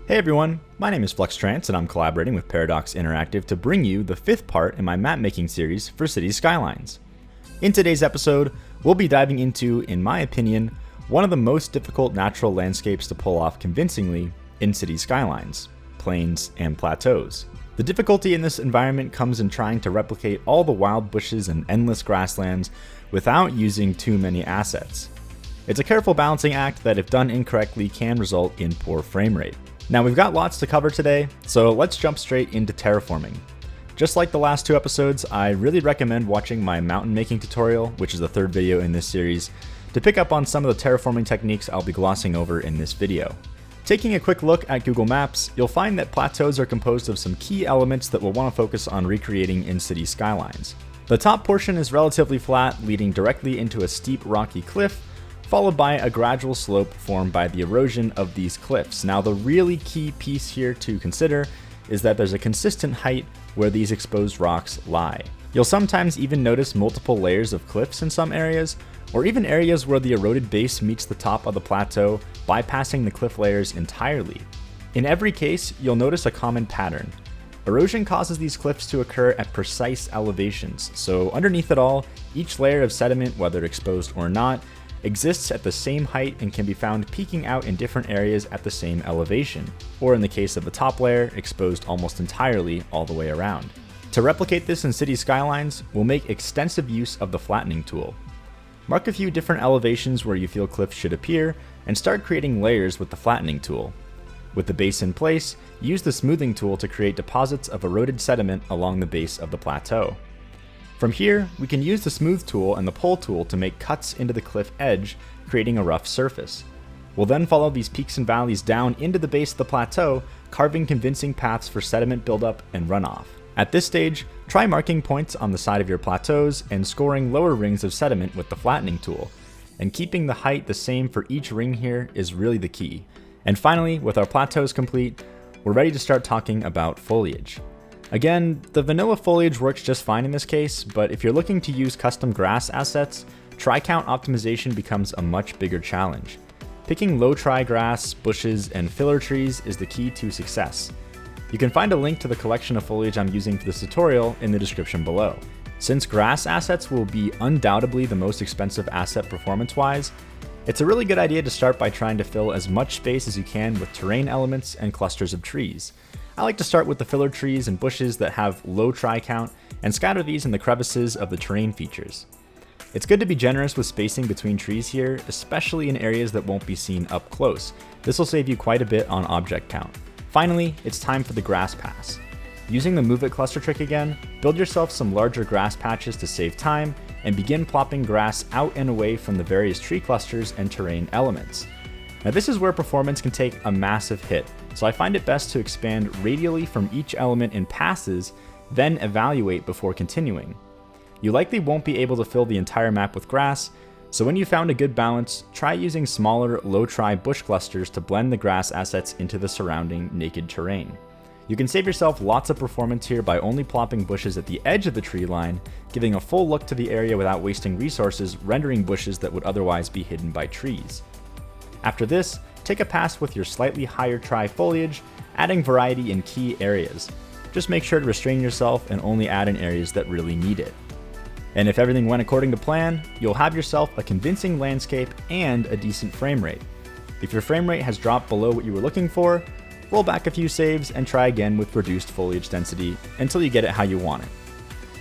Hey everyone, my name is Fluxtrance and I'm collaborating with Paradox Interactive to bring you the fifth part in my map making series for Cities Skylines. In today's episode, we'll be diving into, in my opinion, one of the most difficult natural landscapes to pull off convincingly in Cities Skylines, plains and plateaus. The difficulty in this environment comes in trying to replicate all the wild bushes and endless grasslands without using too many assets. It's a careful balancing act that, if done incorrectly, can result in poor frame rate. Now we've got lots to cover today, so let's jump straight into terraforming. Just like the last two episodes, I really recommend watching my mountain making tutorial, which is the third video in this series, to pick up on some of the terraforming techniques I'll be glossing over in this video. Taking a quick look at Google Maps, you'll find that plateaus are composed of some key elements that we'll want to focus on recreating in City Skylines. The top portion is relatively flat, leading directly into a steep rocky cliff, followed by a gradual slope formed by the erosion of these cliffs. Now the really key piece here to consider is that there's a consistent height where these exposed rocks lie. You'll sometimes even notice multiple layers of cliffs in some areas, or even areas where the eroded base meets the top of the plateau, bypassing the cliff layers entirely. In every case, you'll notice a common pattern. Erosion causes these cliffs to occur at precise elevations, so underneath it all, each layer of sediment, whether exposed or not, exists at the same height and can be found peeking out in different areas at the same elevation, or in the case of the top layer, exposed almost entirely all the way around. To replicate this in City Skylines, we'll make extensive use of the Flattening Tool. Mark a few different elevations where you feel cliffs should appear, and start creating layers with the Flattening Tool. With the base in place, use the Smoothing Tool to create deposits of eroded sediment along the base of the plateau. From here, we can use the Smooth Tool and the Pull Tool to make cuts into the cliff edge, creating a rough surface. We'll then follow these peaks and valleys down into the base of the plateau, carving convincing paths for sediment buildup and runoff. At this stage, try marking points on the side of your plateaus and scoring lower rings of sediment with the Flattening Tool. And keeping the height the same for each ring here is really the key. And finally, with our plateaus complete, we're ready to start talking about foliage. Again, the vanilla foliage works just fine in this case, but if you're looking to use custom grass assets, tri-count optimization becomes a much bigger challenge. Picking low tri grass, bushes, and filler trees is the key to success. You can find a link to the collection of foliage I'm using for this tutorial in the description below. Since grass assets will be undoubtedly the most expensive asset performance-wise, it's a really good idea to start by trying to fill as much space as you can with terrain elements and clusters of trees. I like to start with the filler trees and bushes that have low tri count and scatter these in the crevices of the terrain features. It's good to be generous with spacing between trees here, especially in areas that won't be seen up close. This will save you quite a bit on object count. Finally, it's time for the grass pass. Using the Move It cluster trick again, build yourself some larger grass patches to save time and begin plopping grass out and away from the various tree clusters and terrain elements. Now this is where performance can take a massive hit, so I find it best to expand radially from each element in passes, then evaluate before continuing. You likely won't be able to fill the entire map with grass, so when you found a good balance, try using smaller, low-tri bush clusters to blend the grass assets into the surrounding naked terrain. You can save yourself lots of performance here by only plopping bushes at the edge of the tree line, giving a full look to the area without wasting resources rendering bushes that would otherwise be hidden by trees. After this, take a pass with your slightly higher tri foliage, adding variety in key areas. Just make sure to restrain yourself and only add in areas that really need it. And if everything went according to plan, you'll have yourself a convincing landscape and a decent frame rate. If your frame rate has dropped below what you were looking for, roll back a few saves and try again with reduced foliage density until you get it how you want it.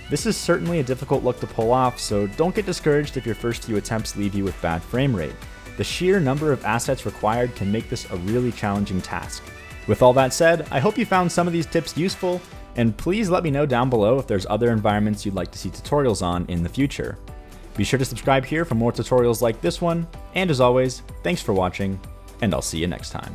This is certainly a difficult look to pull off, so don't get discouraged if your first few attempts leave you with bad frame rate. The sheer number of assets required can make this a really challenging task. With all that said, I hope you found some of these tips useful, and please let me know down below if there's other environments you'd like to see tutorials on in the future. Be sure to subscribe here for more tutorials like this one, and as always, thanks for watching, and I'll see you next time.